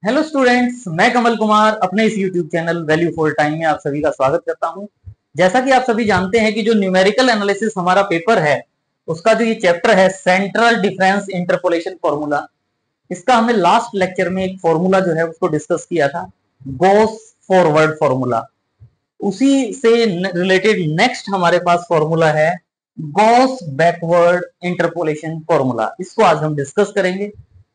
Hello students, मैं कमल कुमार अपने इस YouTube channel value for time में आप सभी का स्वागत करता हूं। जैसा कि आप सभी जानते हैं कि जो न्यूमेरिकल एनालिसिस हमारा पेपर है उसका जो ये चैप्टर है सेंट्रल डिफरेंस इंटरपोलेशन फॉर्मूला, इसका हमने लास्ट लेक्चर में एक फॉर्मूला जो है उसको डिस्कस किया था, गॉस फॉरवर्ड फॉर्मूला। उसी से रिलेटेड नेक्स्ट हमारे पास फॉर्मूला है गॉस बैकवर्ड इंटरपोलेशन फॉर्मूला। इसको आज हम डिस्कस करेंगे,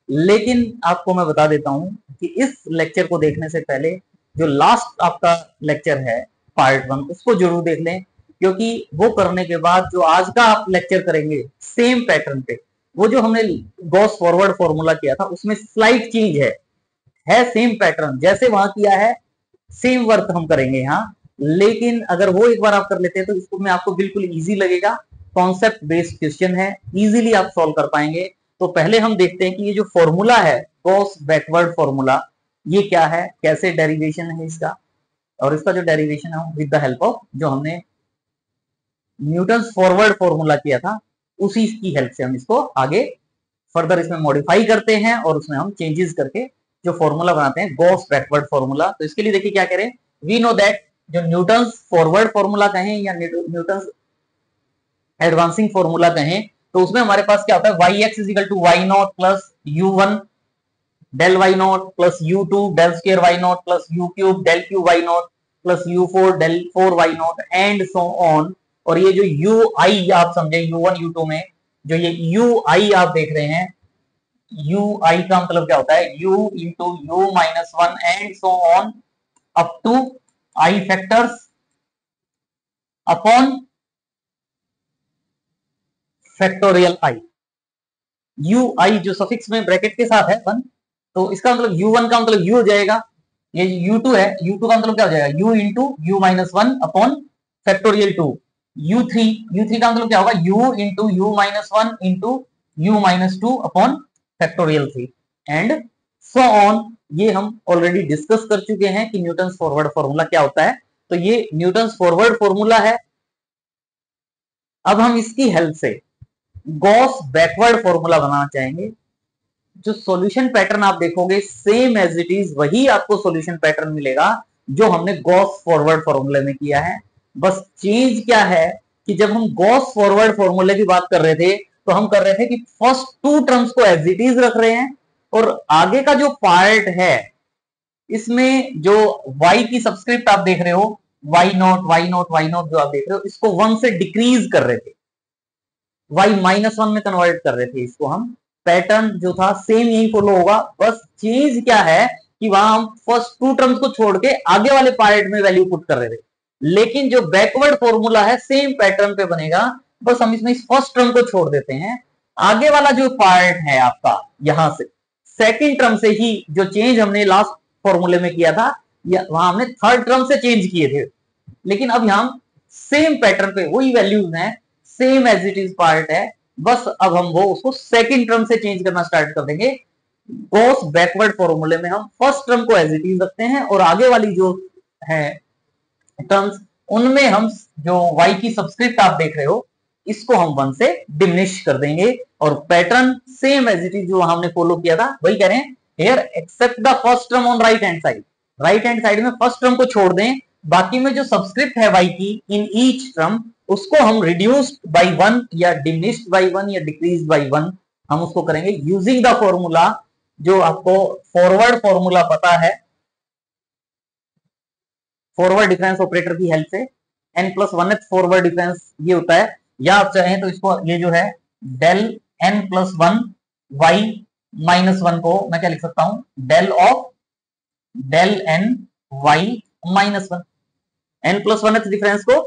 लेकिन आपको मैं बता देता हूं कि इस लेक्चर को देखने से पहले जो लास्ट आपका लेक्चर है पार्ट 1 उसको जरूर देख लें, क्योंकि वो करने के बाद जो आज का आप लेक्चर करेंगे सेम पैटर्न पे, वो जो हमने गॉस फॉरवर्ड फॉर्मूला किया था उसमें स्लाइट चेंज है सेम पैटर्न जैसे वहां किया है, सेम वर्क हम करेंगे यहाँ। लेकिन अगर वो एक बार आप कर लेते हैं तो इसको में आपको बिल्कुल इजी लगेगा। कॉन्सेप्ट बेस्ड क्वेश्चन है, इजीली आप सॉल्व कर पाएंगे। तो पहले हम देखते हैं कि ये जो फॉर्मूला है गॉस बैकवर्ड फॉर्मूला, ये क्या है, कैसे डेरिवेशन है इसका, और इसका जो डेरिवेशन है विद द हेल्प ऑफ जो हमने न्यूटन्स फॉरवर्ड फॉर्मूला किया था उसी की हेल्प से हम इसको आगे फर्दर इसमें मॉडिफाई करते हैं और उसमें हम चेंजेस करके जो फॉर्मूला बनाते हैं गॉस बैकवर्ड फॉर्मूला। तो इसके लिए देखिए क्या करें, वी नो दैट जो न्यूटन्स फॉरवर्ड फॉर्मूला कहें या न्यूटन्स एडवांसिंग फॉर्मूला कहें, तो उसमें हमारे पास क्या होता है, Y X is equal to Y not plus U one del Y not plus U two del square Y not plus U cube del cube Y not plus U four del four Y not and so on. और ये जो you आई आप समझे you one you to में जो ये U आई आप देख रहे हैं, यू आई का मतलब क्या होता है, u into U minus one and so on up to I factors upon factorial I. U I जो सफिक्स में ब्रैकेट के साथ है वन, तो इसका मतलब यू वन का मतलब यू हो जाएगा, ये यू टू है, यू टू का मतलब क्या हो जाएगा, you into U minus one upon factorial two. You three का मतलब क्या होगा, you into U minus one into U minus two upon factorial three and so on. ये हम ऑलरेडी डिस्कस कर चुके हैं कि न्यूटन्स फॉरवर्ड फॉर्मूला क्या होता है। तो ये न्यूटन्स फॉरवर्ड फॉर्मूला है। अब हम इसकी हेल्प से गॉस बैकवर्ड फॉर्मूला बनाना चाहेंगे। जो सॉल्यूशन पैटर्न आप देखोगे सेम एज इट इज वही आपको सॉल्यूशन पैटर्न मिलेगा जो हमने गॉस फॉरवर्ड फॉर्मूले में किया है। बस चेंज क्या है कि जब हम गॉस फॉरवर्ड फॉर्मूले की बात कर रहे थे तो हम कर रहे थे कि फर्स्ट टू टर्म्स को एज इट इज रख रहे हैं और आगे का जो पार्ट है इसमें जो y की सब्सक्रिप्ट आप देख रहे हो, y नॉट जो आप देख रहे हो, इसको 1 से डिक्रीज कर रहे थे, y माइनस वन में कन्वर्ट कर रहे थे इसको हम। पैटर्न जो था सेम यही फॉलो होगा, बस चेंज क्या है कि वहां हम फर्स्ट टू टर्म्स को छोड़ के आगे वाले पार्ट में वैल्यू पुट कर रहे थे। लेकिन जो बैकवर्ड फॉर्मूला है सेम पैटर्न पे बनेगा, बस हम इसमें इस फर्स्ट टर्म को छोड़ देते हैं, आगे वाला जो पार्ट है आपका यहां से सेकेंड टर्म से ही जो चेंज हमने लास्ट फॉर्मूले में किया था वहां हमने थर्ड टर्म से चेंज किए थे। लेकिन अब यहां सेम पैटर्न पे वही वैल्यूज हैं, same as it is part है, बस अब हम वो उसको सेकंड टर्म से चेंज करना स्टार्ट कर देंगे। गॉस बैकवर्ड फॉर्मूले में हम फर्स्ट टर्म को एज इट इज रखते हैं और आगे वाली जो है टर्म्स उनमें हम जो y की सब्सक्रिप्ट आप देख रहे हो इसको हम 1 से डिमिनिश कर देंगे और pattern same as it is जो हमने फॉलो किया था वही करें here except the first term on right hand side. Right hand side में फर्स्ट टर्म को छोड़ दें, बाकी में जो सब्सक्रिप्ट है y की इन ईच टर्म उसको हम रिड्यूस्ड बाय 1 या डिमिनिश्ड बाय 1 या डिक्रीज्ड बाय 1 हम उसको करेंगे यूजिंग द फॉर्मूला जो आपको फॉरवर्ड फॉर्मूला पता है, फॉरवर्ड डिफरेंस ऑपरेटर की हेल्प से n plus one forward difference ये होता है, या आप चाहें तो इसको ये जो है del n plus one y minus one को मैं क्या लिख सकता हूं, del of del n y minus one. n plus one difference को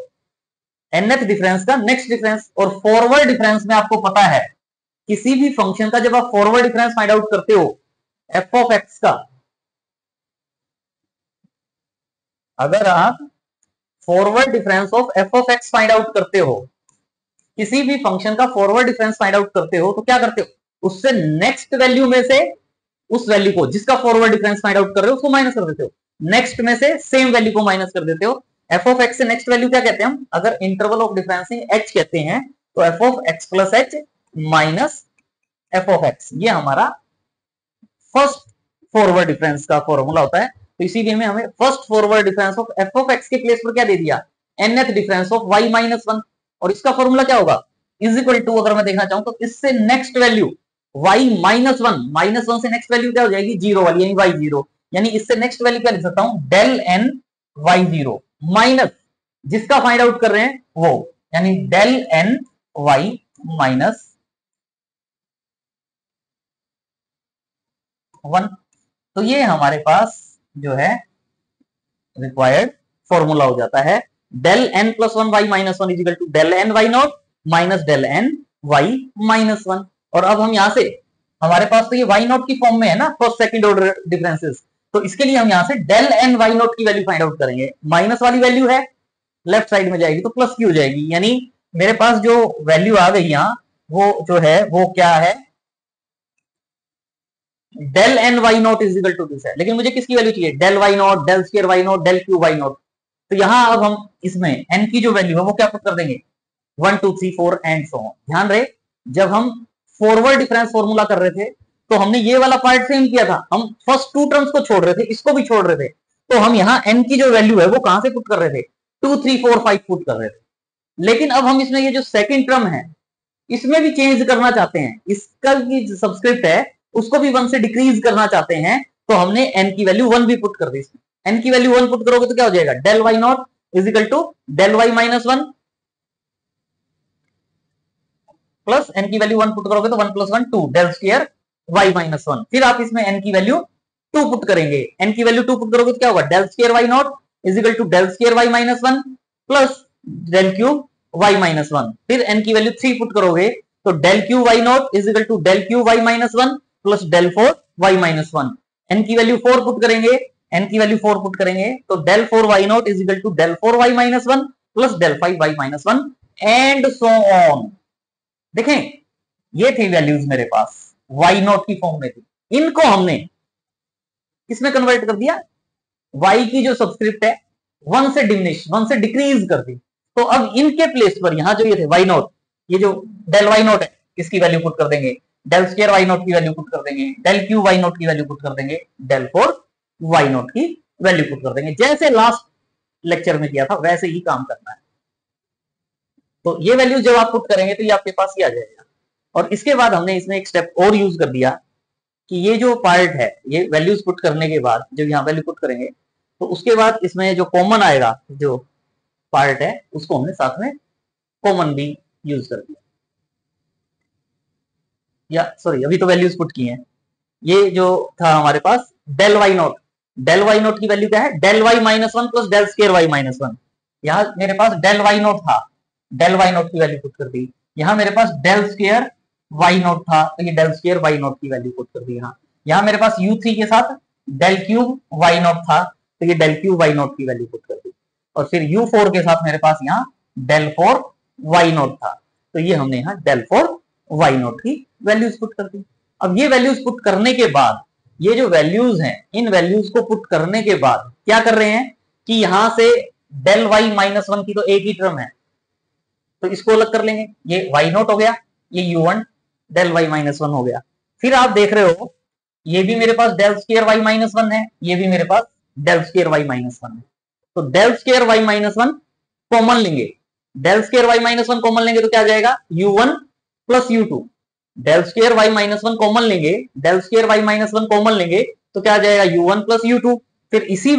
nth डिफरेंस का नेक्स्ट डिफरेंस, और फॉरवर्ड डिफरेंस में आपको पता है किसी भी फंक्शन का जब आप फॉरवर्ड डिफरेंस फाइंड आउट करते हो एफ ऑफ एक्स का, अगर आप forward difference of F of x find out करते हो, किसी भी फंक्शन का फॉरवर्ड डिफरेंस फाइंड आउट करते हो तो क्या करते हो, उससे नेक्स्ट वैल्यू में से उस वैल्यू को जिसका फॉरवर्ड डिफरेंस फाइंड आउट कर रहे हो उसको माइनस कर देते हो, नेक्स्ट में से सेम वैल्यू को माइनस कर देते हो। एफ ऑफ एक्स से नेक्स्ट वैल्यू क्या कहते हैं हम, अगर इंटरवल ऑफ डिफरेंसिंग एच कहते हैं तो f of x plus H minus F of x, ये हमारा फर्स्ट फॉरवर्ड डिफरेंस का फॉर्मूला होता है। तो इसी वे में हमें first forward difference of F of x के प्लेस पर क्या दे दिया, nth difference of y minus one, और इसका फॉर्मूला क्या होगा, इज इक्वल टू, अगर मैं देखना चाहूं तो इससे next value y minus one से नेक्स्ट वैल्यू क्या हो जाएगी, जीरो वाली, यानी y जीरो, यानी इससे नेक्स्ट वैल्यू क्या लिख सकता हूं, del n y zero minus जिसका फाइंड आउट कर रहे हैं वो, यानी del n y minus one. तो ये हमारे पास जो है रिक्वायर्ड फॉर्मूला हो जाता है, del n plus one y minus one equal to del n y naught minus del n y minus one. और अब हम यहां से, हमारे पास तो ये वाई नॉट की फॉर्म में है ना फर्स्ट सेकंड ऑर्डर डिफरेंसेस, तो इसके लिए हम यहां से डेल एन वाई नॉट की वैल्यू फाइंड आउट करेंगे। माइनस वाली वैल्यू है लेफ्ट साइड में जाएगी तो प्लस की हो जाएगी, यानी मेरे पास जो वैल्यू आ गई यहां वो जो है वो क्या है, del n y naught is equal to this है। लेकिन मुझे किसकी वैल्यू चाहिए, del Y naught, del square Y naught, del cube Y naught. तो यहां अब हम इसमें एन की जो वैल्यू है वो क्या पुट कर देंगे, 1 2 3 4 एंड सो ऑन। ध्यान रहे जब हम फॉरवर्ड डिफरेंस फॉर्मूला कर रहे थे तो हमने ये वाला पार्ट सेम किया था, हम फर्स्ट टू टर्म्स को छोड़ रहे थे, इसको भी छोड़ रहे थे। तो हम यहाँ एन की जो वैल्यू है वो कहां से पुट कर रहे थे, 2 3 4 5 पुट कर रहे थे। लेकिन अब हम इसमें ये जो सेकंड टर्म है इसमें भी चेंज करना चाहते हैं, इसका की सब्सक्रिप्ट है उसको भी 1 से डिक्रीज करना चाहते हैं, तो हमने n की वैल्यू 1 भी पुट कर दी इसमें। n की वैल्यू 1 पुट करोगे तो क्या हो जाएगा, del Y naught is equal to del Y minus one, plus n की वैल्यू 1 पुट करोगे तो 1 plus 1 2 del square y minus one. फिर आप इसमें n की वैल्यू 2 पुट करेंगे, n की वैल्यू 2 पुट करोगे तो क्या होगा, del square Y naught is equal to del square Y minus one plus del cube Y minus one. फिर n की वैल्यू 3 पुट करोगे तो del cube Y naught is equal to del cube Y minus one plus del four Y minus one. N की value 4 put करेंगे, n की value 4 put करेंगे तो del four Y naught is equal to del four Y minus one plus del five Y minus one and so on. देखें ये थी values मेरे पास वाई नॉट की फॉर्म में थी, इनको हमने किसमें कन्वर्ट कर दिया, वाई की जो सब्सक्रिप्ट है 1 से डिमिनिश 1 से डिक्रीज कर दी। तो अब इनके प्लेस पर यहां जो ये थे वाई नॉट, ये जो डेल वाई नॉट है इसकी वैल्यू पुट कर देंगे, डेल स्क्वायर वाई नॉट की वैल्यू पुट कर देंगे, डेल क्यू वाई नॉट की वैल्यू पुट कर देंगे, डेल फोर वाई नॉट की वैल्यू पुट कर देंगे। जैसे लास्ट लेक्चर में किया था वैसे ही काम करना है। तो ये वैल्यू जब आप पुट करेंगे तो ये आपके पास ही आ जाएगा। और इसके बाद हमने इसमें एक स्टेप और यूज कर दिया कि ये जो पार्ट है ये वैल्यूज पुट करने के बाद जब यहाँ वैल्यू पुट करेंगे तो उसके बाद इसमें जो कॉमन आएगा जो पार्ट है उसको हमने साथ में कॉमन भी यूज कर दिया, या सॉरी अभी तो वैल्यूज पुट की हैं। ये जो था हमारे पास del Y naught, del Y naught की वैल्यू क्या है, del Y minus one plus del square Y minus one. यहाँ मेरे पास डेल वाई नॉट था, डेल वाई नॉट की वैल्यू पुट कर दी। यहाँ मेरे पास डेल स्क्वायर वाई नॉट था तो ये डेल स्क्वायर वाई नॉट की वैल्यू पुट कर दी। यहाँ मेरे पास u3 के साथ डेल क्यूब वाई नॉट था तो ये डेल क्यूब वाई नॉट की वैल्यू पुट कर दी। और फिर u4 के साथ मेरे पास यहाँ डेल फोर वाई नॉट था तो ये हमने यहाँ डेल फोर वाई नॉट की वैल्यूज पुट कर दी। अब ये वैल्यूज पुट करने के बाद ये जो वैल्यूज हैं इन वैल्यूज को पुट करने के बाद क्या कर रहे हैं कि यहां से डेल वाई माइनस वन की तो एक ही टर्म है तो इसको अलग कर लेंगे, ये वाई नॉट हो गया, ये u1 del Y minus one हो गया। फिर आप देख रहे हो ये भी मेरे पास del square Y minus one है, ये भी मेरे पास del square Y minus one है। तो del square Y minus one common लेंगे, del square Y minus one common लेंगे तो क्या आ जाएगा u1 plus u2। Del square Y minus one common लेंगे, del square Y minus one common लेंगे तो क्या आ जाएगा u1 प्लस u2। फिर इसी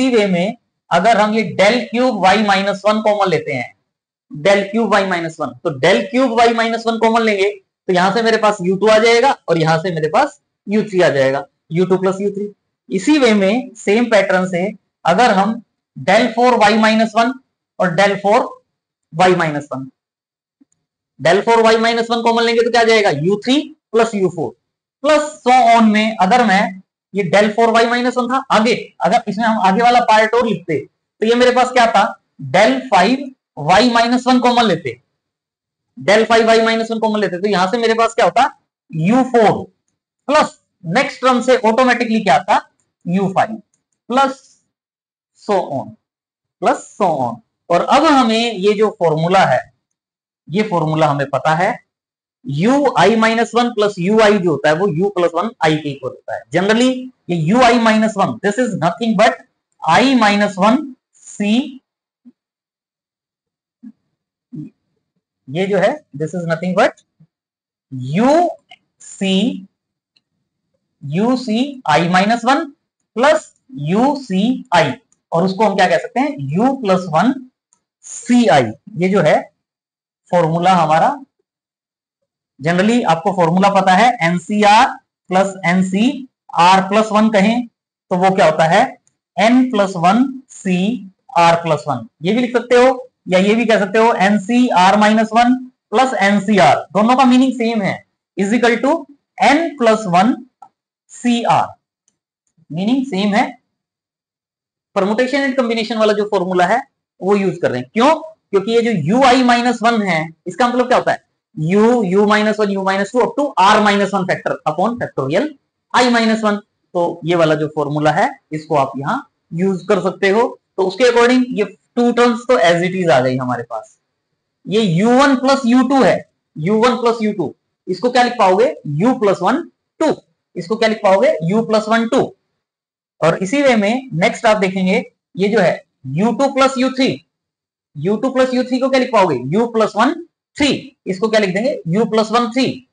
वे में अगर हम ये del cube Y minus one common लेते हैं, del cube Y minus one, तो del cube Y minus one common लेंगे तो यहां से मेरे पास u2 आ जाएगा और यहां से मेरे पास u3 आ जाएगा, u2 प्लस u3। इसी वे में सेम पैटर्न से अगर हम del four Y minus one और del four Y minus one, del four Y minus one common लेंगे तो क्या आ जाएगा u3 plus u4 plus so on में अगर मैं ये del four Y minus one था, आगे अगर इसमें हम आगे वाला पार्ट और लिखते तो ये मेरे पास क्या था, del five Y minus one common लेते, del five Y minus one common लेते तो यहां से मेरे पास क्या होता u4 प्लस नेक्स्ट टर्म से ऑटोमेटिकली क्या आता u5 प्लस सो ऑन। और अब हमें ये जो फॉर्मूला है ये फॉर्मूला हमें पता है U I minus one plus U I जो होता है वो यू प्लस वन आई के इक्वल होता है। जनरली ये U I minus one this is nothing but I minus one C, ये जो है this is nothing but U C I minus one plus U C I, और उसको हम क्या कह सकते हैं U plus one C I. ये जो है फॉर्मूला हमारा, जनरली आपको फॉर्मूला पता है n C r plus n C r plus one कहें तो वो क्या होता है n plus one C r plus one. ये भी लिख सकते हो या ये भी कह सकते हो n C r minus one plus n C r, दोनों का मीनिंग सेम है, is equal to n plus one C r, meaning same है। परमुटेशन एंड कॉम्बिनेशन वाला जो फॉर्मूला है वो यूज कर रहे हैं, क्यों? क्योंकि ये जो यू आई माइनस वन है इसका मतलब क्या होता है u minus one u minus two up to r minus one factor upon factorial i minus one. तो ये वाला जो फॉर्मूला है इसको आप यहाँ यूज कर सकते हो। तो उसके अकॉर्डिंग ये टू टर्म्स तो एज इट इज आ गई हमारे पास। ये u1 प्लस u2 है, u1 प्लस u2, इसको क्या लिख पाओगे u प्लस वन टू, इसको क्या लिख पाओगे u प्लस वन टू। और इसी वे में नेक्स्ट आप देखेंगे ये जो है u2 plus u3, u2 plus u3 को क्या लिख पाओगे u प्लस वन थ्री, इसको क्या लिख देंगे u plus one three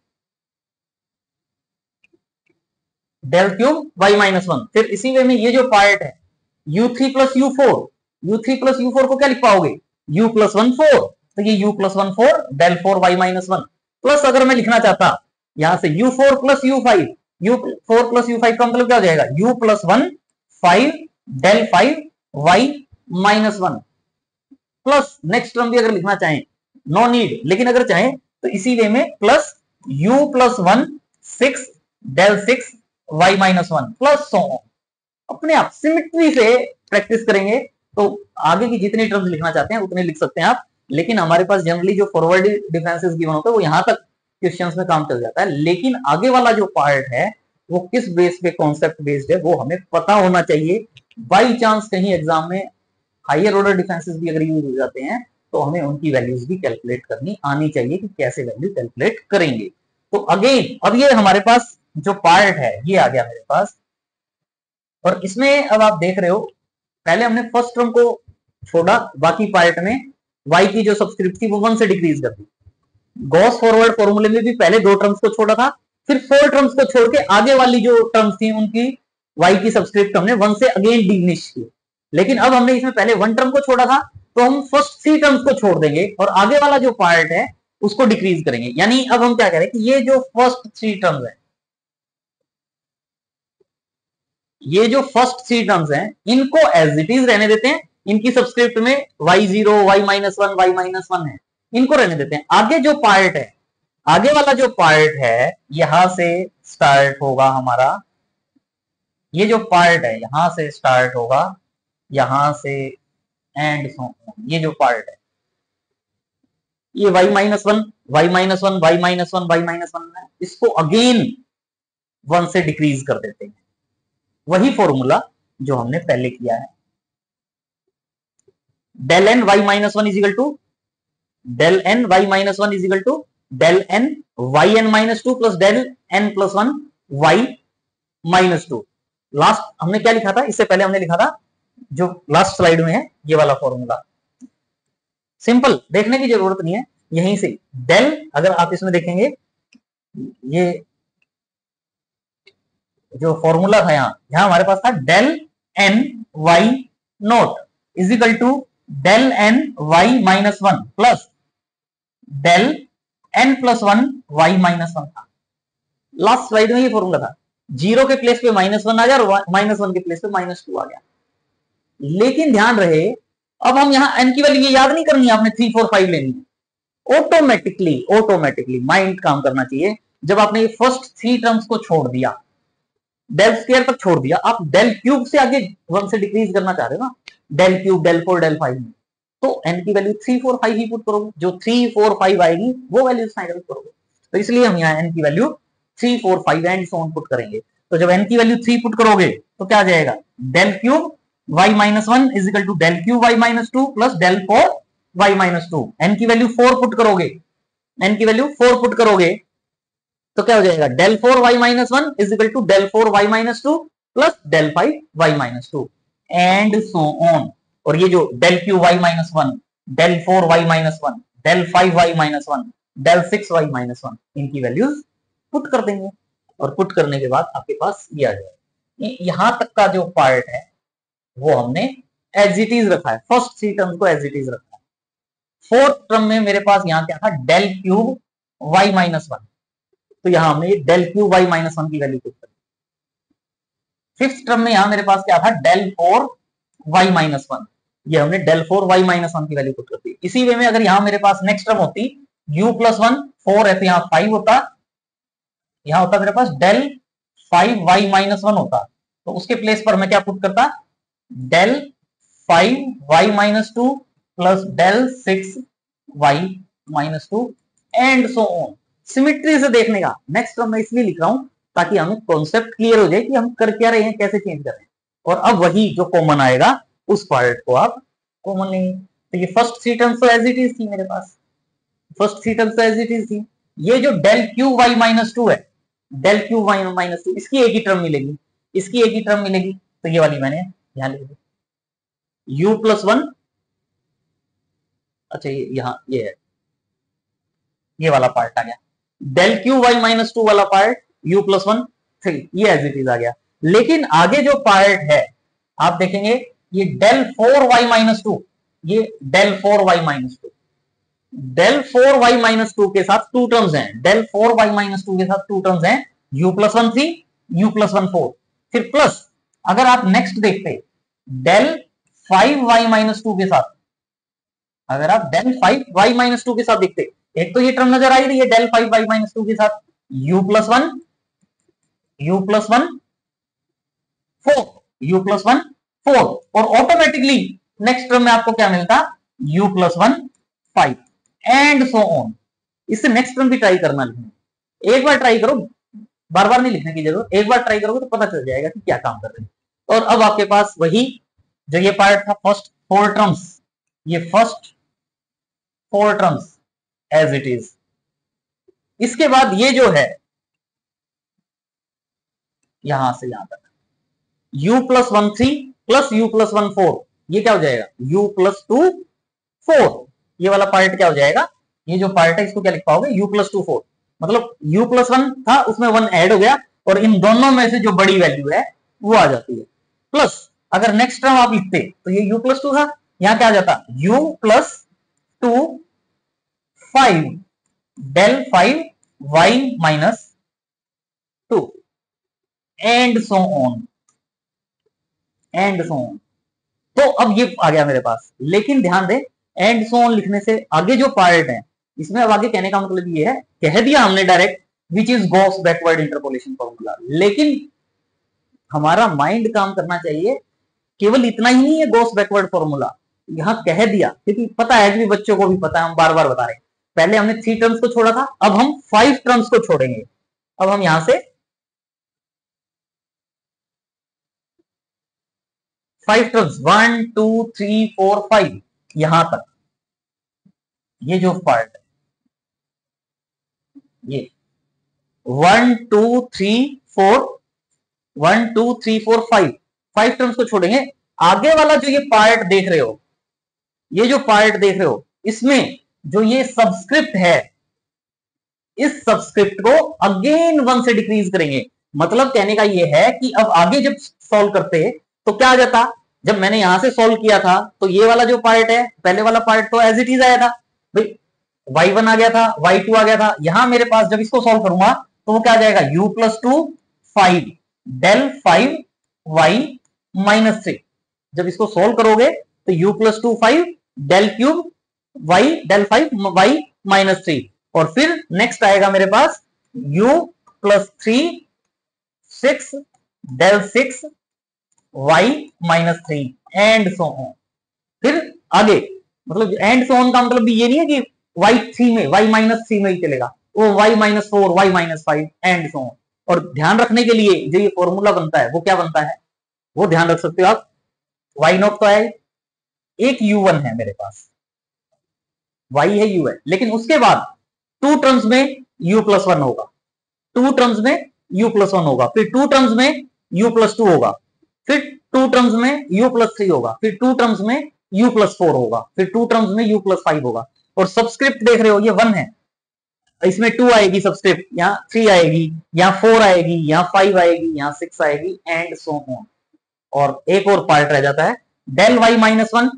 del cube y minus one. फिर इसी वे में ये जो पार्ट है u3 plus u4, u3 plus u4 को क्या लिख पाओगे u प्लस वन फोर, तो ये u plus one four del four y minus one. Plus अगर मैं लिखना चाहता यहां से u4 plus u5, u4 plus u5 का मतलब क्या हो जाएगा u plus one five del five y minus one. Plus next term भी अगर लिखना चाहें नो नीड, लेकिन अगर चाहें तो इसी वे में plus u plus one six del six y minus one plus so on. अपने आप सिमेट्री से प्रैक्टिस करेंगे तो आगे की जितनी टर्म्स लिखना चाहते हैं उतने लिख सकते हैं आप। लेकिन हमारे पास जनरली जो फॉरवर्ड डिफरेंसेस गिवन होता है वो यहां तक क्वेश्चंस में काम चल जाता है, लेकिन आगे वाला जो पार्ट है वो किस बेस पे कॉन्सेप्ट बेस्ड है वो हमें पता होना चाहिए। बाई चांस कहीं एग्जाम में हायर ऑर्डर डिफरेंसेस भी अगर यूज हो जाते हैं तो हमें उनकी वैल्यूज भी कैलकुलेट करनी आनी चाहिए कि कैसे वैल्यू कैलकुलेट करेंगे। तो अगेन अब ये हमारे पास जो पार्ट है ये आ गया मेरे पास, और इसमें अब आप देख रहे हो पहले हमने फर्स्ट टर्म को छोड़ा, बाकी पार्ट में y की जो सब्सक्रिप्ट थी वो 1 से डिक्रीज कर दी। गॉस फॉरवर्ड फॉर्मूले में भी पहले दो टर्म्स को छोड़ा था, फिर फोर टर्म्स को छोड़ के आगे वाली जो टर्म्स थी उनकी y की सब्सक्रिप्ट हमने 1 से अगेन डिमिनिश की। लेकिन अब हमने इसमें पहले वन टर्म को छोड़ा था तो हम फर्स्ट थ्री टर्म्स को छोड़ देंगे और आगे वाला जो पार्ट है उसको डिक्रीज करेंगे। यानी अब हम क्या करें कि ये जो फर्स्ट थ्री टर्म्स है, ये जो फर्स्ट थ्री टर्म्स हैं इनको एज इट इज रहने देते हैं, इनकी सब्सक्रिप्ट में y0 y minus one y minus one है, इनको रहने देते हैं। आगे जो पार्ट है, आगे वाला जो पार्ट है यहां से स्टार्ट होगा हमारा, ये जो पार्ट है यहां से स्टार्ट होगा, यहां से एंड सो, ये जो पार्ट है ये y minus one y minus one y minus one y minus one है, इसको अगेन 1 से डिक्रीज कर देते हैं। वही फॉर्मूला जो हमने पहले किया है, del n y minus one equal to del n y minus one equal to del n y n minus two plus del n plus one y minus two. Last हमने क्या लिखा था, इससे पहले हमने लिखा था जो लास्ट स्लाइड में है ये वाला फॉर्मूला, सिंपल, देखने की जरूरत नहीं है, यहीं से डेल, अगर आप इसमें देखेंगे ये जो फॉर्मूला था यहां हमारे पास था del n y naught equal to del n y minus one plus del n plus one y minus one था। लास्ट स्लाइड में ये फॉर्मूला था, जीरो के प्लेस पे माइनस वन आ गया और माइनस वन के प्लेस पे माइनस टू आ गया। लेकिन ध्यान रहे अब हम यहां एन की वैल्यू ये याद नहीं करनी है, आपने 3 4 5 लेनी है। ऑटोमेटिकली माइंड काम करना चाहिए। जब आपने ये फर्स्ट थ्री टर्म्स को छोड़ दिया, डेल स्क्वायर तक छोड़ दिया, आप डेल क्यूब से आगे 1 से डिक्रीज करना चाह रहे हो ना, del cube del four del five में, तो एन की वैल्यू 3 4 5 ही पुट करोगे, जो 3 4 5 आएगी वो वैल्यू फाइंड आउट करोगे। तो इसलिए हम यहाँ एन की value 3 4 5 and so on put करेंगे। तो जब एन की वैल्यू 3 पुट करोगे तो क्या आ जाएगा, del cube y minus one is equal to del cube y minus two plus del four y minus two. N की वैल्यू 4 पुट करोगे n की वैल्यू 4 पुट करोगे तो क्या हो जाएगा, del 4 y minus 1 is equal to del 4 y minus 2 plus del 5 y minus 2 and so on. और ये जो del q y minus 1, del 4 y minus 1, del 5 y minus 1, del 6 y minus 1, इनकी values put कर देंगे और put करने के बाद आपके पास ये आ जाएगा। यहां तक का जो पार्ट है वो हमने एज इट इज रखा है, फर्स्ट थ्री टर्म को एज इट इज रखा है। फोर्थ टर्म में मेरे पास यहां क्या था, del क्यूब y माइनस 1, तो यहां हमने del क्यूब y माइनस 1 की वैल्यू पुट कर दी। फिफ्थ टर्म में यहां मेरे पास क्या था, del 4 y माइनस 1, ये हमने del 4 y माइनस 1 की वैल्यू पुट कर दी। इसी वे में अगर यहां मेरे पास नेक्स्ट टर्म होती u प्लस 1, 4 है तो यहां 5 होता, यहां होता मेरे पास del 5 y माइनस 1 होता, तो उसके प्लेस पर मैं क्या पुट करता, del 5 y minus 2 plus del 6 y minus 2 and so on. Symmetry से देखने का नेक्स्ट टर्म मैं इसलिए लिख रहा हूं ताकि हमें कॉन्सेप्ट क्लियर हो जाए कि हम कर क्या रहे हैं, कैसे चेंज कर रहे हैं। और अब वही जो कॉमन आएगा उस पार्ट को आप कॉमन लेंगे। तो ये फर्स्ट थ्री टर्म्स तो एज इट इज थी मेरे पास, फर्स्ट थ्री टर्म्स तो एज इट इज थी। ये जो del क्यू वाई माइनस 2 है, del क्यू वाई माइनस 2, इसकी एक ही टर्म मिलेगी, इसकी एक ही टर्म मिलेगी, तो ये वाली मैंने यहां लिख दी u प्लस 1। अच्छा ये यहां ये है, ये वाला पार्ट आ गया, del क्यू वाई माइनस 2 वाला पार्ट u प्लस 1 3, ये एज इट इज आ गया। लेकिन आगे जो पार्ट है आप देखेंगे ये del 4 y माइनस 2, ये del 4 y minus 2, del 4 y minus 2 के साथ टू टर्म्स हैं, del 4 y माइनस 2 के साथ टू टर्म्स हैं, u प्लस 1 3, u प्लस 1 4, फिर प्लस अगर आप नेक्स्ट देखते del 5 y माइनस 2 के साथ, अगर आप del 5 y माइनस 2 के साथ देखते, एक तो ये टर्म नजर आई रही है del 5 y माइनस 2 के साथ, u प्लस 1 4, u प्लस 1 4, और ऑटोमेटिकली नेक्स्ट टर्म में आपको क्या मिलता, u plus 1 5 and so on. इससे नेक्स्ट टर्म भी ट्राई करना, लिखना एक बार ट्राई करो, बार बार नहीं लिखने की जरूरत, एक बार ट्राई करोगे तो पता चल जाएगा कि क्या काम कर रहे हैं। और अब आपके पास वही जो ये पार्ट था फर्स्ट फोर टर्म्स, ये first four terms as it is. इसके बाद ये जो है यहां से यहां तक u plus 1 3 plus u plus 1 4, ये क्या हो जाएगा u प्लस 2 4, ये वाला पार्ट क्या हो जाएगा, ये जो पार्ट है इसको क्या लिख पाओगे u प्लस 2 4, मतलब u प्लस 1 था उसमें 1 ऐड हो गया और इन दोनों में से जो बड़ी वैल्यू है वो आ जाती है। प्लस अगर नेक्स्ट टर्म आप लिखते तो ये u प्लस 2 था, यहां क्या आ जाता u plus 2 5 del 5 y minus 2 and so on, and so on. तो अब ये आ गया मेरे पास, लेकिन ध्यान दे एंड सो ऑन लिखने से आगे जो पार्ट है इसमें अब आगे कहने का मतलब ये है, कह दिया हमने direct which is Gauss backward interpolation formula, लेकिन हमारा माइंड काम करना चाहिए, केवल इतना ही नहीं है गॉस बैकवर्ड फॉर्मूला, यहां कह दिया क्योंकि पता है भी, बच्चों को भी पता है, हम बार बार बता रहे हैं। पहले हमने 3 टर्म्स को छोड़ा था, अब हम 5 टर्म्स को छोड़ेंगे। अब हम यहां से 5 टर्म्स 1 2 3 4 5 यहां तक, ये जो पार्ट है ये 1 2 3 4 1 2 3 4 5 5 टर्म्स को छोड़ेंगे। आगे वाला जो ये पार्ट देख रहे हो, ये जो पार्ट देख रहे हो, इसमें जो ये सबस्क्रिप्ट है, इस सबस्क्रिप्ट को अगेन 1 से डिक्रीज करेंगे। मतलब कहने का ये है कि अब आगे जब सॉल्व करते तो क्या आ जाता, जब मैंने यहां से सॉल्व किया था तो ये वाला जो पार्ट है, पहले वाला पार्ट तो एज इट इज आया था भाई, y1 आ गया था, y2 आ गया था, यहां मेरे पास जब इसको सॉल्व करूंगा तो वो क्या आ जाएगा u plus 2 5 del 5 y minus 3। जब इसको सॉल्व करोगे तो u plus 2 5 del cube y del 5 y minus 3, और फिर नेक्स्ट आएगा मेरे पास u plus 3 6 del 6 y minus 3 and so on. फिर आगे मतलब एंड सो ऑन का मतलब भी ये नहीं है कि y3 में y माइनस 3 में ही चलेगा, वो y minus 4 y minus 5 and so on. और ध्यान रखने के लिए जो ये फॉर्मूला बनता है वो क्या बनता है, वो ध्यान रख सकते हो आप। y0 तो है, एक u1 है मेरे पास, y है u है, लेकिन उसके बाद टू टर्म्स में u प्लस वन होगा, टू टर्म्स में u प्लस वन होगा, फिर टू टर्म्स में u प्लस टू होगा, फिर टू टर्म्स में u प्लस थ्री होगा, फिर टू टर्म्स में u प्लस फोर होगा, फिर टू टर्म्स में u प्लस फाइव होगा। और सबस्क्रिप्ट देख रहे हो ये वन है, इसमें टू आएगी सबस्क्रिप्ट, यहाँ थ्री आएगी, यहाँ फोर आएगी, यहाँ फाइव आएगी, यहाँ सिक्स आएगी, एंड सो ऑन। और एक और पार्ट रह जाता है डेल वाई माइनस वन,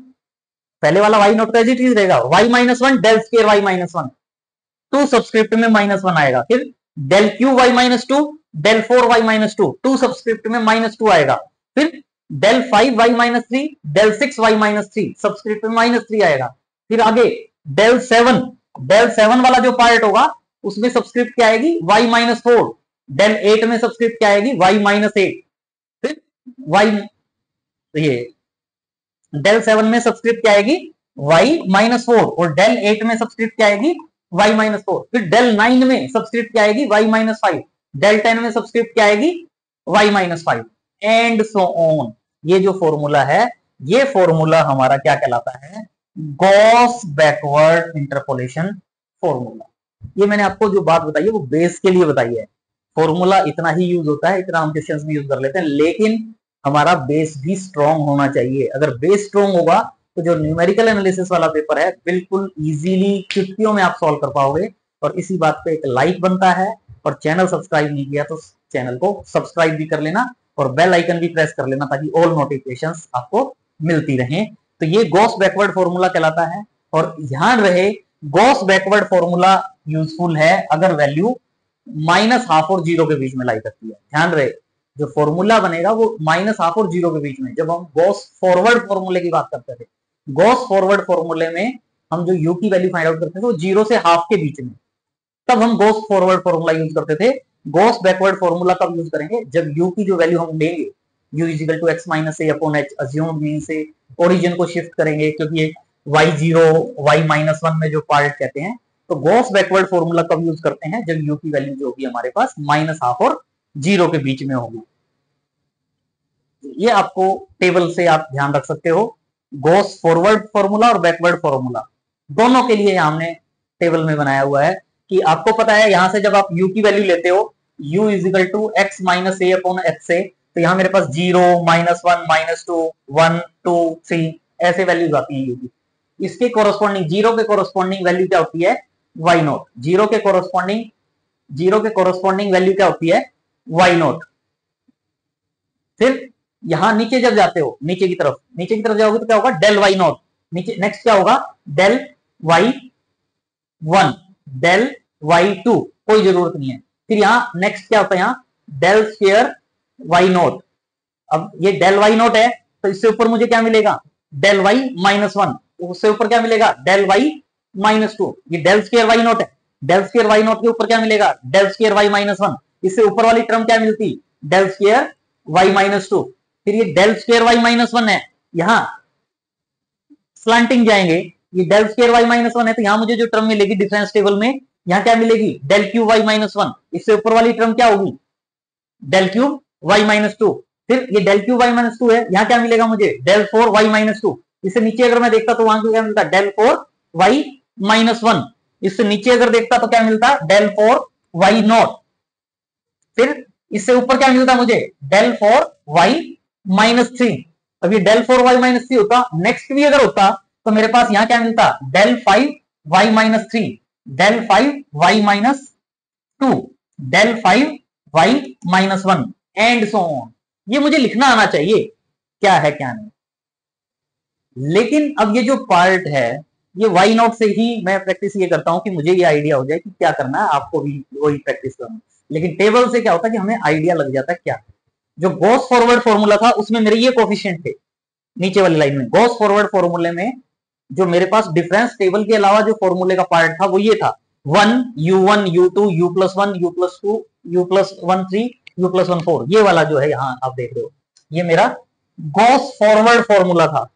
पहले वाला Y naught as it is रहेगा, Y minus one del square Y minus one, two subscript में माइनस वन आएगा, फिर del cube Y minus two, del four Y minus two, two subscript में minus two आएगा, फिर del five Y minus three, del six Y minus three, subscript में minus three आएगा, फिर आगे डेल सेवन वाला जो पार्ट होगा उसमें सबस्क्रिप्ट क्या आएगी y minus four, del eight में सबस्क्रिप्ट क्या आएगी वाई माइनस एट, फिर वाई ये डेल सेवन में सबस्क्रिप्ट क्या आएगी वाई माइनस फोर, और डेल एट में सबस्क्रिप्ट क्या आएगी वाई माइनस फोर, फिर डेल नाइन में सबस्क्रिप्ट क्या आएगी y minus five, del ten में सबस्क्रिप्ट क्या आएगी y minus five, and so on. ये जो फॉर्मूला है, ये फॉर्मूला हमारा क्या कहलाता है, गॉस बैकवर्ड इंटरपोलेशन फॉर्मूला। ये मैंने आपको जो बात बताई है वो बेस के लिए बताई है, फॉर्मूला इतना ही यूज होता है, इतना हम क्वेश्चंस में यूज कर लेते हैं, लेकिन हमारा बेस भी स्ट्रांग होना चाहिए। अगर बेस स्ट्रांग होगा तो जो न्यूमेरिकल एनालिसिस वाला पेपर है बिल्कुल इजीली चुटकियों में आप सॉल्व कर पाओगे। और इसी बात पे एक लाइक बनता है, और चैनल सब्सक्राइब नहीं किया तो चैनल को सब्सक्राइब भी कर लेना, और बेल आइकन भी प्रेस कर लेना ताकि ऑल नोटिफिकेशंस आपको मिलती रहें। तो ये गॉस बैकवर्ड फॉर्मूला कहलाता है। और ध्यान रहे गॉस बैकवर्ड फॉर्मूला यूजफुल है अगर वैल्यू माइनस हाफ और जीरो के बीच में लाई करती है। ध्यान रहे जो फॉर्मूला बनेगा वो माइनस हाफ और जीरो के बीच में। जब हम गॉस फॉरवर्ड फॉर्मूले की बात करते थे, गॉस फॉरवर्ड फॉर्मूले में हम जो यू की वैल्यू फाइंड आउट करते थे वो जीरो से हाफ के बीच में, तब हम गॉस फॉरवर्ड फॉर्मूला यूज करते थे। गॉस बैकवर्ड फॉर्मूला कब यूज करेंगे, जब यू की जो वैल्यू हम लेंगे u equal to x minus A upon h, assumed mean से ओरिजिन को शिफ्ट करेंगे, क्योंकि ये y zero y minus one में जो पार्ट कहते हैं, तो गॉस बैकवर्ड फॉर्मूला कब यूज करते हैं, जब यू की वैल्यू जो होगी हमारे पास माइनस हाफ और जीरो के बीच में होगी। ये आपको टेबल से आप ध्यान रख सकते हो, गॉस फॉरवर्ड फॉर्मूला और बैकवर्ड फॉर्मूला दोनों के लिए हमने टेबल में बनाया हुआ है कि आपको पता है यहां से जब आप u की वैल्यू लेते हो u equal to x minus A upon H से, तो यहाँ मेरे पास zero minus one minus two one two three ऐसे वैल्यूज आती है u की। इसके कोरोस्पॉन्डिंग जीरो के कोरोस्पॉन्डिंग वैल्यू क्या होती है वाई नॉट, जीरो के कोरोस्पॉन्डिंग वैल्यू क्या होती है वाई नॉट। फिर यहां नीचे जब जाते हो नीचे की तरफ जाओगे तो क्या होगा डेल वाई नॉट, नीचे नेक्स्ट क्या होगा del y one, del y two, कोई जरूरत नहीं है। फिर यहाँ नेक्स्ट क्या होता है, यहाँ डेल स्क्वायर वाई नॉट। अब ये डेल वाई नॉट है तो इससे ऊपर मुझे क्या मिलेगा डेल वाई माइनस वन, उससे ऊपर क्या मिलेगा डेल वाई माइनस टू। ये डेल स्क्वायर वाई नॉट है, डेल स्क्वायर वाई नॉट के ऊपर क्या मिलेगा del square Y minus one, इससे ऊपर वाली टर्म क्या मिलती del square Y minus two. फिर ये del square Y minus one है, यहां स्लांटिंग जाएंगे, ये del square Y minus one है तो यहां मुझे जो टर्म मिलेगी डिफरेंस टेबल में, यहां क्या मिलेगी del cube Y minus one, इससे ऊपर वाली टर्म क्या होगी del cube Y minus two. फिर ये del cube Y minus two है, यहां क्या मिलेगा मुझे del four Y minus two. इससे नीचे अगर मैं देखता तो वहां क्या मिलता del four Y minus one, इससे नीचे अगर देखता तो क्या मिलता डेल फोर वाई नॉट। फिर इससे ऊपर क्या मिलता मुझे del four Y minus three. अब ये del four Y minus three होता, नेक्स्ट भी अगर होता तो मेरे पास यहां क्या मिलता del five Y minus three, del five Y minus two, del five Y minus one, and so on. ये मुझे लिखना आना चाहिए क्या है क्या नहीं। लेकिन अब ये जो पार्ट है ये वाई नॉट से ही मैं प्रैक्टिस ये करता हूं कि मुझे ये आइडिया हो जाए कि क्या करना है, आपको भी वही प्रैक्टिस करना। लेकिन टेबल से क्या होता है कि हमें आइडिया लग जाता है क्या। जो गॉस फॉरवर्ड फॉर्मूला था उसमें मेरे ये कोफिशिएंट थे नीचे वाली लाइन में, गॉस फॉरवर्ड फॉर्मूले में जो मेरे पास डिफरेंस टेबल के अलावा जो फॉर्मूले का पार्ट था वो ये था one you two u plus one u plus two u plus one three you plus one four, ये वाला जो है यहाँ आप देख रहे हो ये मेरा गॉस फॉरवर्ड फॉर्मूला था,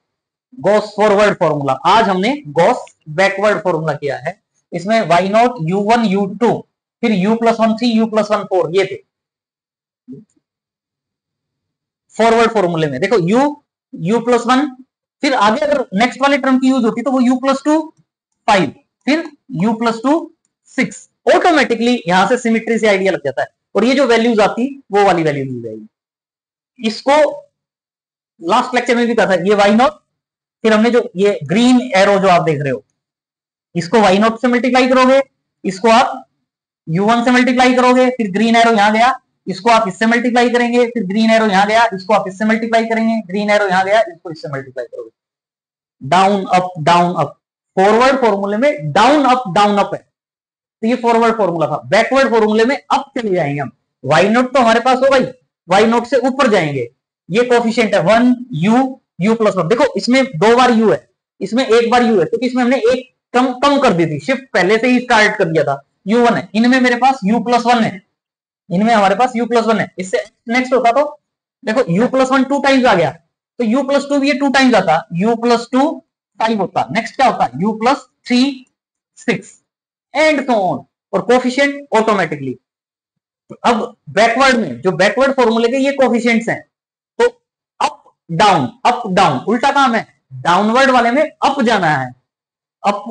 गॉस फॉरवर्ड फॉर्मूला। आज हमने गॉस बैकवर्ड फॉर्मूला किया है, इसमें Y naught U one you two फिर U plus one three you plus one four ये थे फॉरवर्ड फॉर्मूले में। देखो यू प्लस वन, फिर आगे अगर नेक्स्ट वाले टर्म की यूज होती तो वो यू प्लस टू फाइव, फिर यू प्लस टू 6, ऑटोमेटिकली यहां से सिमिट्री से आइडिया लग जाता है और ये जो वैल्यूज आती वो वाली वैल्यू मिल जाएगी। इसको लास्ट लेक्चर में भी कहा था, ये वाई नॉट, फिर हमने जो ये ग्रीन एरो जो आप देख रहे हो इसको वाई नॉट से मल्टीप्लाई करोगे, इसको आप u1 से मल्टीप्लाई करोगे, फिर ग्रीन एरो यहां गया, इसको आप इससे मल्टीप्लाई करेंगे, फिर ग्रीन एरो यहां गया, इसको आप इससे मल्टीप्लाई करेंगे, ग्रीन एरो यहां गया, इसको इससे मल्टीप्लाई करोगे। Down up down up, forward फॉर्मूले में डाउन अप है, तो ये फॉरवर्ड फॉर्मूला था। बैकवर्ड फॉर्मूले में अप चले जाएंगे हम, वाई नोट तो हमारे पास होगा ही, वाई नोट से ऊपर जाएंगे। ये कोफिशिएंट है 1 u प्लस 1, देखो इसमें 2 बार u है, इसमें 1 बार u है, क्योंकि इसमें हमने एक कम कर दी थी, शिफ्ट पहले से ही स्टार्ट कर दिया था। u1 है, इनमें मेरे पास u प्लस 1 है, इनमें हमारे पास u प्लस 1 है। इससे नेक्स्ट होता तो देखो u प्लस 1 2 टाइम्स आ गया, तो u प्लस 2 भी ये 2 टाइम्स आता, u प्लस 2 5 होता। नेक्स्ट क्या होता, u plus 3 6 and so on, और कोफिशिएंट ऑटोमेटिकली। अब बैकवर्ड में जो बैकवर्ड फॉर्मूले के ये कोफिशिएंट्स हैं, तो अप डाउन उल्टा काम है, डाउनवर्ड वाले में अप जाना है, अप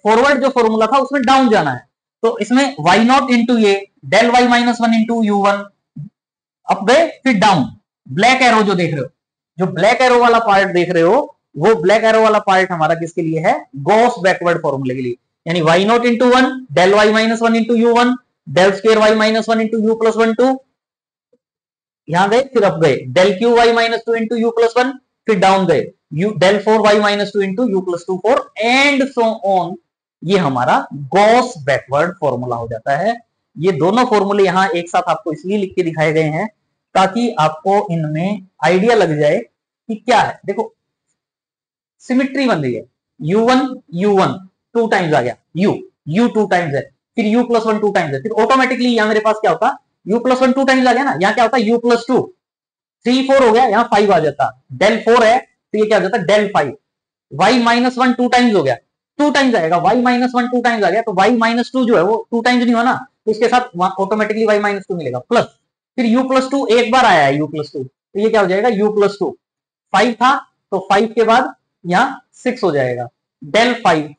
फॉरवर्ड जो फॉर्मूला था उसमें डाउन जाना है। तो इसमें वाई नॉट इंटू ये del Y minus 1 into u1 up गए, फिर डाउन। ब्लैक एरो जो देख रहे हो, जो ब्लैक एरो वाला पार्ट देख रहे हो, वो ब्लैक एरो वाला पार्ट हमारा किसके लिए है, गॉस बैकवर्ड फॉर्मूले के लिए, यानी y naught into 1 del Y minus 1 into u1 del square Y minus 1 into u plus 1 2, यहां गए फिर अप गए, del cube Y minus 2 into u plus 1, फिर डाउन गए del 4 y minus 2 into u plus 2 4 and so on. ये हमारा Gauss backward formula हो जाता है। ये दोनों फॉर्मूले यहां एक साथ आपको इसलिए लिख के दिखाए गए हैं ताकि आपको इनमें आइडिया लग जाए कि क्या है। देखो सिमिट्री बन रही है, u1 2 टाइम्स आ गया, u 2 टाइम्स है, फिर u प्लस 1 2 टाइम्स है, फिर ऑटोमेटिकली यहां मेरे पास क्या होता, u प्लस 1 2 टाइम्स आ गया ना, यहां क्या होता u प्लस 2 3 4 हो गया, यहां 5 आ जाता, डेल 4 है तो ये क्या हो जाता डेल 5। y माइनस 1 2 टाइम्स हो गया, 2 टाइम्स आएगा, y माइनस 1 2 टाइम्स आ गया, तो y माइनस 2 जो है वो 2 टाइम्स नहीं हुआ ना, तो इसके साथ ऑटोमेटिकली y माइनस 2 मिलेगा, प्लस फिर u प्लस 2 एक बार आया है u प्लस 2, तो ये क्या हो जाएगा u प्लस 2 5 था, तो 5 के बाद यहां 6 हो जाएगा, डेल 5।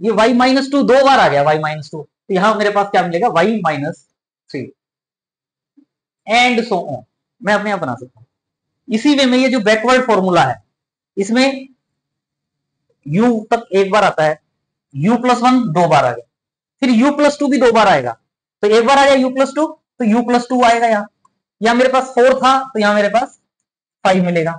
ये y माइनस 2 2 बार आ गया, y माइनस 2, तो यहां मेरे पास क्या मिलेगा y minus 3 and so on. मैं अपने आप बना सकता हूं। इसी वे में ये जो बैकवर्ड फॉर्मूला है इसमें u तक एक बार आता है, u प्लस 1 2 बार आ गया, फिर u प्लस 2 भी 2 बार आएगा, तो एक बार आ गया u प्लस 2, तो u प्लस 2 आएगा, यहां मेरे पास 4 था तो यहां मेरे पास 5 मिलेगा।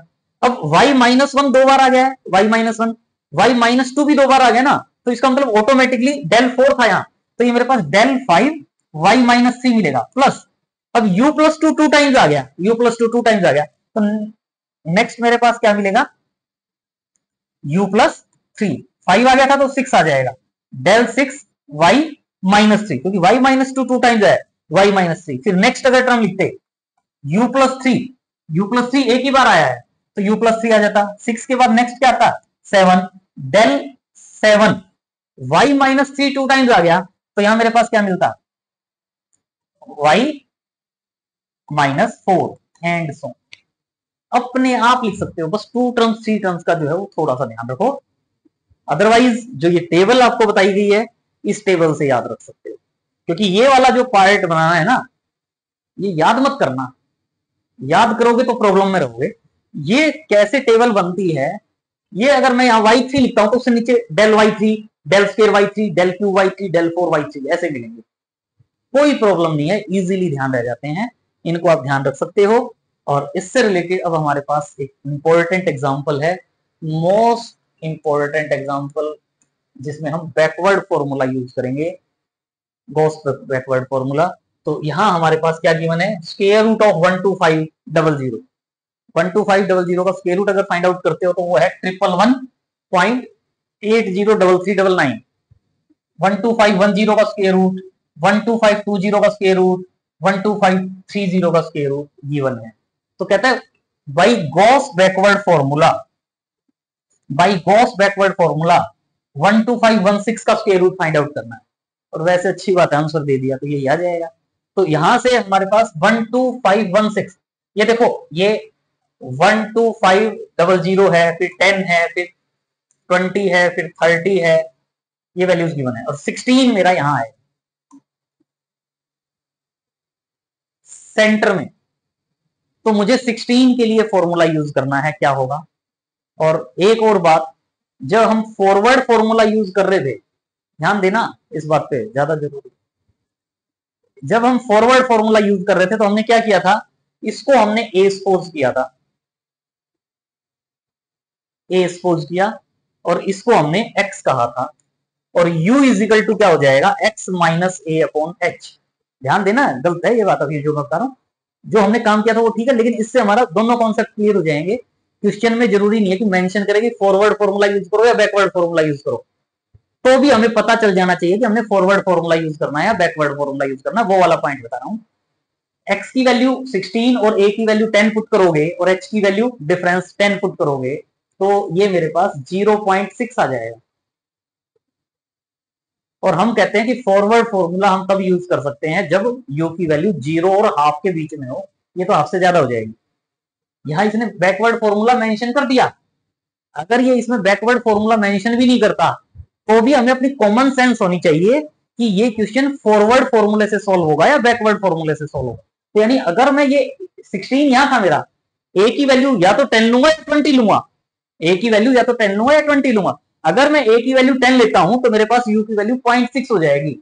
अब y माइनस 1 2 बार आ गया है, y माइनस 1, y माइनस 2 भी 2 बार आ गया ना, तो इसका मतलब ऑटोमेटिकली डेल 4 था यहां, तो ये मेरे पास डेल 5 y माइनस 3 मिलेगा, प्लस अब u प्लस 2 2 टाइम्स आ गया, u प्लस 2 2 टाइम्स आ गया, तो नेक्स्ट मेरे पास क्या मिलेगा u प्लस 3, 5 आ गया था तो 6 आ जाएगा, डेल 6 y माइनस 3, क्योंकि y माइनस 2 2 टाइम्स है, y माइनस 3। फिर नेक्स्ट अगर टर्म लिखते u प्लस 3 एक ही बार आया है तो u प्लस 3 आ जाता, 6 के बाद नेक्स्ट क्या आता 7, डेल 7 y माइनस 3 2 टाइम्स आ गया, तो यहां मेरे पास क्या मिलता y माइनस 4 एंड सो। अपने आप लिख सकते हो, बस 2 टर्म्स 3 टर्म्स का जो है वो थोड़ा सा ध्यान रखो, अदरवाइज जो ये टेबल आपको बताई गई है इस टेबल से याद रख सकते हो, क्योंकि ये वाला जो पार्ट बनाना है ना ये याद मत करना, याद करोगे तो प्रॉब्लम में रहोगे। ये कैसे टेबल बनती है, ये अगर मैं यहाँ y3 लिखता हूं तो उससे नीचे del y3 del square y3 del cube y3 del 4y3 ऐसे मिलेंगे, कोई प्रॉब्लम नहीं है, इजीली ध्यान रह जाते हैं, इनको आप ध्यान रख सकते हो। और इससे रिलेटेड अब हमारे पास एक इंपॉर्टेंट एग्जांपल है, मोस्ट इंपॉर्टेंट एग्जांपल, जिसमें हम बैकवर्ड फॉर्मूला यूज करेंगे, गॉस बैकवर्ड फॉर्मूला। तो यहां हमारे पास क्या गिवन है, स्क्वायर रूट ऑफ 12500, 12500 का स्क्वायर रूट अगर फाइंड आउट करते हो तो वो है 111.803399, 12510 का स्क्वायर रूट, 12520 का स्क्वायर रूट, 12530 का स्क्वायर रूट गिवन है। तो कहता है बाई गॉस बैकवर्ड फॉर्मूला, 12516 का स्क्वायर रूट फाइंड आउट करना है, और वैसे अच्छी बात है आंसर दे दिया तो ये आ जाएगा। तो यहां से हमारे पास 12516, ये देखो ये 12500 है, फिर 10 है, फिर 20 है, फिर 30 है, ये वैल्यूज गिवन है और 16 मेरा यहां है सेंटर में। तो मुझे 16 के लिए फॉर्मूला यूज करना है, क्या होगा। और एक और बात, जब हम फॉरवर्ड फॉर्मूला यूज कर रहे थे, ध्यान देना इस बात पे, ज्यादा जरूरी। जब हम फॉरवर्ड फॉर्मूला यूज कर रहे थे तो हमने क्या किया था, इसको हमने ए सपोज किया था, ए सपोज किया, और इसको हमने एक्स कहा था, और u इज इक्वल टू क्या हो जाएगा, x माइनस ए अपॉन एच। ध्यान देना, गलत है ये बात अभी जो मैं बता रहा हूं, जो हमने काम किया था वो ठीक है, लेकिन इससे हमारा दोनों कॉन्सेप्ट क्लियर हो जाएंगे। क्वेश्चन में जरूरी नहीं है कि मेंशन करें कि फॉरवर्ड फॉर्मूला यूज करो या बैकवर्ड फॉर्मूला यूज करो, तो भी हमें पता चल जाना चाहिए कि हमने फॉरवर्ड फॉर्मूला यूज करना है या बैकवर्ड फॉर्मूला यूज करना है, वो वाला पॉइंट बता रहा हूं। x की वैल्यू 16 और a की वैल्यू 10 पुट करोगे और h की वैल्यू डिफरेंस 10 पुट करोगे, तो ये मेरे पास 0.6 आ जाएगा। और हम कहते हैं कि फॉरवर्ड फॉर्मूला हम तब यूज कर सकते हैं जब u की वैल्यू 0 और हाफ के बीच में हो, ये तो हाफ से ज्यादा हो जाएगी। यहां इसने बैकवर्ड फॉर्मूला मेंशन कर दिया, अगर ये इसमें बैकवर्ड फॉर्मूला मेंशन भी नहीं करता तो भी हमें अपनी कॉमन सेंस होनी चाहिए कि ये क्वेश्चन फॉरवर्ड फॉर्मूले से सॉल्व होगा या बैकवर्ड फॉर्मूले से सॉल्व होगा। तो यानी अगर मैं ये 16 यहां था मेरा, a की वैल्यू या तो 10 लूंगा या 20 लूंगा, a की वैल्यू या तो 10 लूंगा या 20 लूंगा। अगर मैं a की वैल्यू 10 लेता हूं तो मेरे पास u की वैल्यू 0.6 हो जाएगी।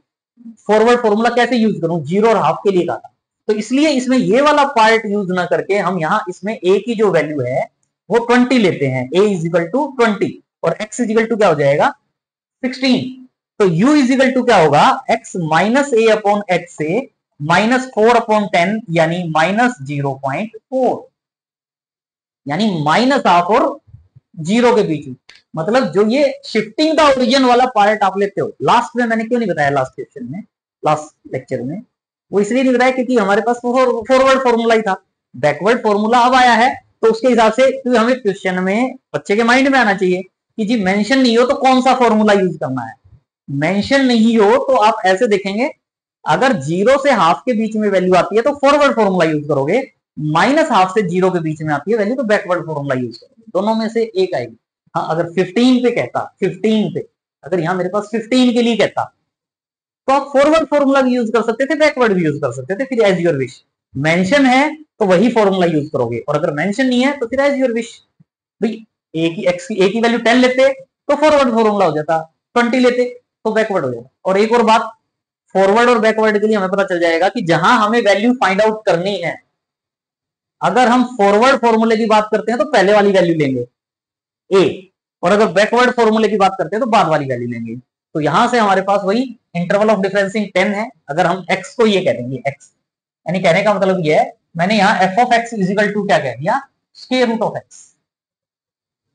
फॉरवर्ड फॉर्मूला कैसे यूज करूं, 0 और हाफ के लिए कहा था, तो इसलिए इसमें ये वाला पार्ट यूज ना करके हम यहाँ इसमें a की जो वैल्यू है वो 20 लेते हैं, a इज इक्वल टू 20 और x इज इक्वल टू क्या हो जाएगा 16। तो u इज इक्वल टू क्या होगा, x माइनस ए अपॉन एच से माइनस 4 अपॉन 10 यानी माइनस 0.4, यानी माइनस हाफ और 0 के बीच में। मतलब जो ये शिफ्टिंग द ओरिजिन वाला पार्ट आप लेते हो, लास्ट में मैंने क्यों नहीं बताया, लास्ट क्वेश्चन में, लास्ट लेक्चर में वो इसलिए नहीं बताया क्योंकि हमारे पास फॉरवर्ड फॉर्मूला ही था। बैकवर्ड फॉर्मूला अब आया है तो उसके हिसाब से क्योंकि हमें क्वेश्चन में बच्चे के माइंड में आना चाहिए कि जी मेंशन नहीं हो तो कौन सा फॉर्मूला यूज करना है। मेंशन नहीं हो तो आप ऐसे देखेंगे, अगर 0 से हाफ के बीच में वैल्यू आती है तो फॉरवर्ड फॉर्मूला यूज करोगे, माइनस हाफ से 0 के बीच में आती है वैल्यू तो बैकवर्ड फॉर्मूला यूज करोगे, दोनों में से एक आएगी। हाँ अगर 15 पे कहता, 15 पे अगर यहाँ मेरे पास 15 के लिए कहता तो आप फॉरवर्ड फॉर्मूला भी यूज कर सकते थे, बैकवर्ड भी यूज कर सकते थे, फिर एज योर विश। मेंशन है तो वही फॉर्मूला यूज करोगे, और अगर मेंशन नहीं है तो फिर एज योर विश। भाई ए की वैल्यू 10 लेते तो फॉरवर्ड फॉर्मूला हो जाता, 20 लेते तो बैकवर्ड हो जाता। और एक और बात, फॉरवर्ड और बैकवर्ड के लिए हमें पता चल जाएगा कि जहां हमें वैल्यू फाइंड आउट करनी है, अगर हम फॉरवर्ड फॉर्मूले की बात करते हैं तो पहले वाली वैल्यू लेंगे ए, और अगर बैकवर्ड फॉर्मूले की बात करते हैं तो बाद वाली वैल्यू लेंगे। तो यहां से हमारे पास वही इंटरवल ऑफ डिफरेंसिंग 10 है। अगर हम x को ये कह देंगे x, यानी कहने का मतलब ये है, मैंने यहाँ f of x equal to क्या कह दिया, square root of x.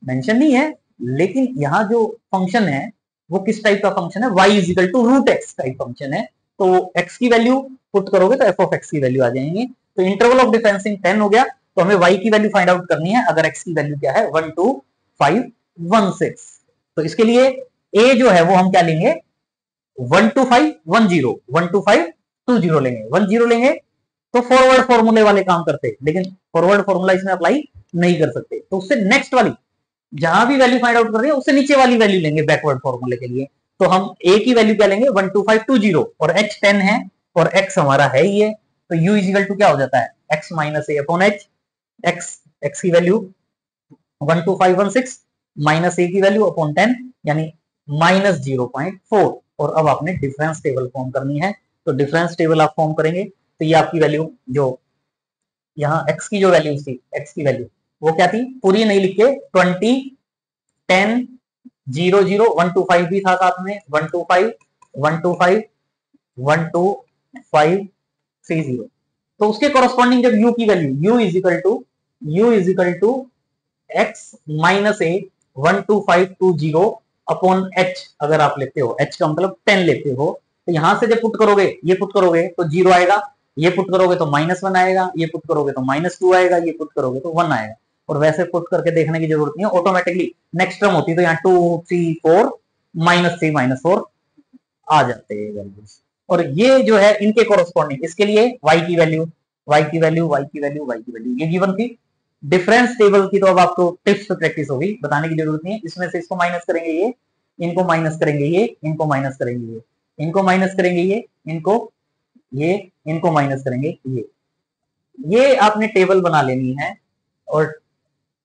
Mention नहीं है लेकिन यहाँ जो फंक्शन है वो किस टाइप का फंक्शन है, y equal to root x type function है। तो x की वैल्यू पुट करोगे तो एफ ऑफ एक्स की वैल्यू आ जाएंगे। तो इंटरवल ऑफ डिफरेंसिंग 10 हो गया, तो हमें y की वैल्यू फाइंड आउट करनी है। अगर x की वैल्यू क्या है 1 2 5 1 6, तो इसके लिए a जो है वो हम क्या लेंगे 1 2 5 1 0 1 2 5 2 0 लेंगे, 1 0 लेंगे तो फॉरवर्ड फॉर्मूले वाले काम करते, लेकिन फॉरवर्ड फॉर्मूला इसमें अप्लाई नहीं कर सकते। तो उससे नेक्स्ट वाली जहां भी वैल्यू फाइंड आउट कर रही है उससे नीचे वाली वैल्यू लेंगे बैकवर्ड फॉर्मूले के लिए। तो हम a की वैल्यू क्या लेंगे 1 2 5 2 0 और h 10 है और x हमारा है ही है, तो u इजिकल टू क्या हो जाता है x माइनस ए अपॉन एच। x की वैल्यू 1 2 5 1 6 माइनस ए की वैल्यू अपॉन 10 यानी माइनस 0.4। और अब आपने डिफरेंस टेबल फॉर्म करनी है, तो डिफरेंस टेबल आप फॉर्म करेंगे तो ये आपकी वैल्यू जो यहाँ x की जो वैल्यू थी, x की वैल्यू वो क्या थी, पूरी नहीं लिख के 20 10 0 0 1 2 5 भी था साथ में, 1 2 5 1 2 5 1 2 5 3 0। तो उसके कॉरस्पॉन्डिंग जब u की value u is equal to x minus a 1 2 5 2 0 upon h, अगर आप लेते हो h का मतलब 10 लेते हो, तो यहां से जब पुट करोगे ये पुट करोगे तो 0 आएगा, ये पुट करोगे तो -1 आएगा, ये पुट करोगे तो -2 आएगा, ये पुट करोगे तो 1 आएगा। और वैसे पुट करके देखने की जरूरत नहीं है, ऑटोमेटिकली नेक्स्ट टर्म होती है तो यहाँ 2 3 4 -3 -4 आ जाते हैं वैल्यूज। और ये जो है इनके कॉरस्पॉन्डिंग, इसके लिए y की वैल्यू y की वैल्यू y की वैल्यू y की वैल्यू ये गिवन थी। डिफरेंस टेबल की तो अब आपको टिप्स पे प्रैक्टिस होगी, बताने की जरूरत नहीं है। इसमें से इसको माइनस करेंगे ये इनको माइनस करेंगे ये, इनको माइनस करेंगे ये, इनको माइनस करेंगे ये, इनको माइनस करेंगे ये आपने टेबल बना लेनी है। और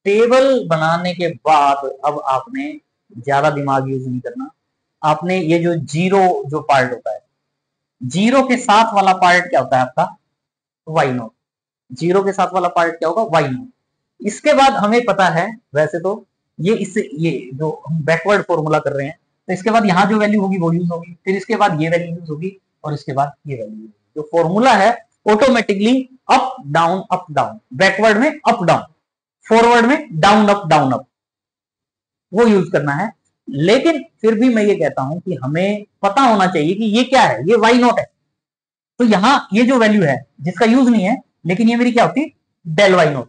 टेबल बनाने के बाद अब आपने ज्यादा दिमाग यूज नहीं करना। आपने ये जो जीरो जो पार्ट होता है, जीरो के साथ वाला पार्ट क्या होता है आपका, वाई नॉट। जीरो के साथ वाला पार्ट क्या होगा, वाई नॉट। इसके बाद हमें पता है वैसे तो ये इससे ये जो हम बैकवर्ड फॉर्मूला कर रहे हैं, तो इसके बाद यहाँ जो वैल्यू होगी वो यूज होगी, फिर इसके बाद ये वैल्यू यूज होगी, और इसके बाद ये वैल्यू। जो फॉर्मूला है ऑटोमेटिकली अप डाउन, बैकवर्ड में अप डाउन, फॉरवर्ड में डाउन अप, वो यूज करना है। लेकिन फिर भी मैं ये कहता हूं कि हमें पता होना चाहिए कि ये क्या है, ये वाई नॉट है। तो यहां ये जो वैल्यू है जिसका यूज नहीं है, लेकिन ये मेरी क्या होती, डेल वाई नॉट।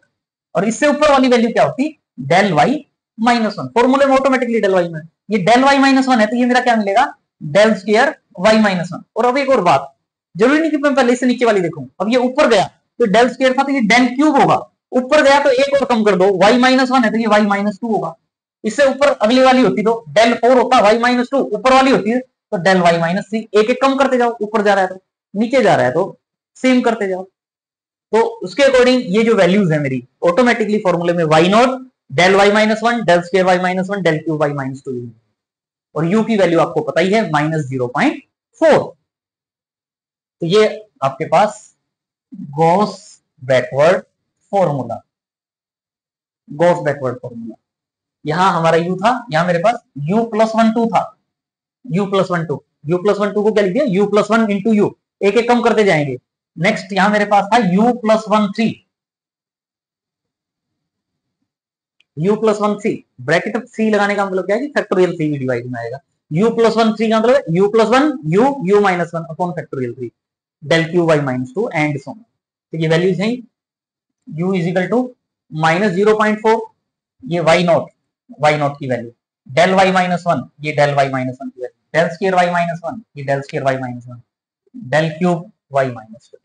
और इससे ऊपर वाली वैल्यू क्या होती, डेल वाई माइनस वन। फॉर्मूले में ऑटोमेटिकली डेल वाई में, ये डेल वाई माइनस वन है, तो ये मेरा क्या मिलेगा, del square Y minus one. और अब एक और बात, जरूरी नहीं कि मैं पहले इससे नीचे वाली देखूं। अब ये ऊपर गया तो डेल स्क्वायर था, तो ये डेल क्यूब होगा। ऊपर गया तो एक और कम कर दो, वाई माइनस वन है तो ये वाई माइनस टू होगा। इससे ऊपर अगली वाली होती तो डेल फोर होता, वाई माइनस टू। ऊपर वाली होती है तो डेल वाई माइनस थ्री। एक एक कम करते जाओ, ऊपर जा रहा है तो, नीचे जा रहा है तो सेम करते जाओ। तो उसके अकॉर्डिंग ये जो वैल्यूज है मेरी, ऑटोमेटिकली फॉर्मूले में Y naught, del Y minus one, del square Y minus one, del cube Y minus two. और यू की वैल्यू आपको पता ही है, -0.4। तो ये आपके पास Gauss backward formula, Gauss backward formula. यहां हमारा u था, यहां मेरे पास u प्लस वन टू था, u प्लस वन टू को क्या लिख दिया, u plus one into U. एक एक कम करते जाएंगे। नेक्स्ट यहां मेरे पास था u plus one three, u plus one three, bracket three लगाने का मतलब क्या है कि फैक्टोरियल थ्री डिवाइड में आएगा। u प्लस वन थ्री का मतलब u plus one u minus one upon factorial three, del cube Y minus two and so. तो ये वैल्यूज हैं, u इज इक्वल टू -0.4, ये वाई नॉट की value, del Y minus one, ये del Y minus one की value, del square Y minus one, ये del square Y minus one, del cube Y minus one.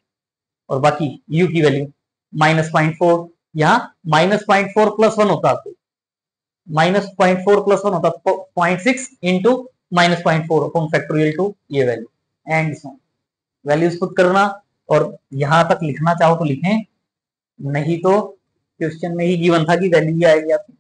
और बाकी u की value -0.4, यहाँ -0.4 plus one होता है, -0.4 प्लस वन होता है 0.6 इंटू -0.4 अपॉन फैक्टोरियल टू ये value and so. Values put करना और यहां तक लिखना चाहो तो लिखें, नहीं तो क्वेश्चन में ही गिवन था कि वैल्यू आएगी आपकी,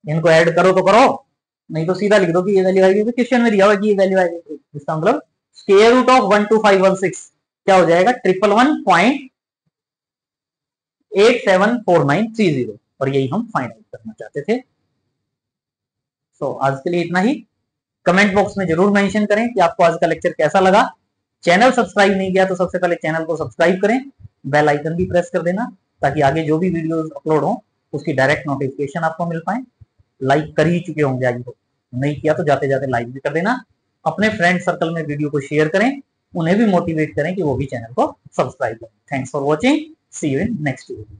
इनको ऐड करो तो करो, नहीं तो सीधा लिख दो कि ये वैल्यू आएगी। तो क्वेश्चन में दिया हुआ कि ये वैल्यू आएगी, इसका मतलब स्क्वायर रूट ऑफ 12516 क्या हो जाएगा, 111.874930। और यही हम फाइंड आउट करना चाहते थे। तो आज के लिए इतना ही। कमेंट बॉक्स में जरूर मेंशन करें कि आपको आज का लेक्चर कैसा लगा। चैनल सब्सक्राइब नहीं किया तो सबसे पहले चैनल को सब्सक्राइब करें, बेल आइकन भी प्रेस कर देना, ताकि आगे जो भी वीडियोस अपलोड हो उसकी डायरेक्ट नोटिफिकेशन आपको मिल पाए। लाइक कर ही चुके होंगे आज, तो नहीं किया तो जाते जाते लाइक भी कर देना। अपने फ्रेंड सर्कल में वीडियो को शेयर करें, उन्हें भी मोटिवेट करें कि वो भी चैनल को सब्सक्राइब करें। Thanks for watching, see you in next video.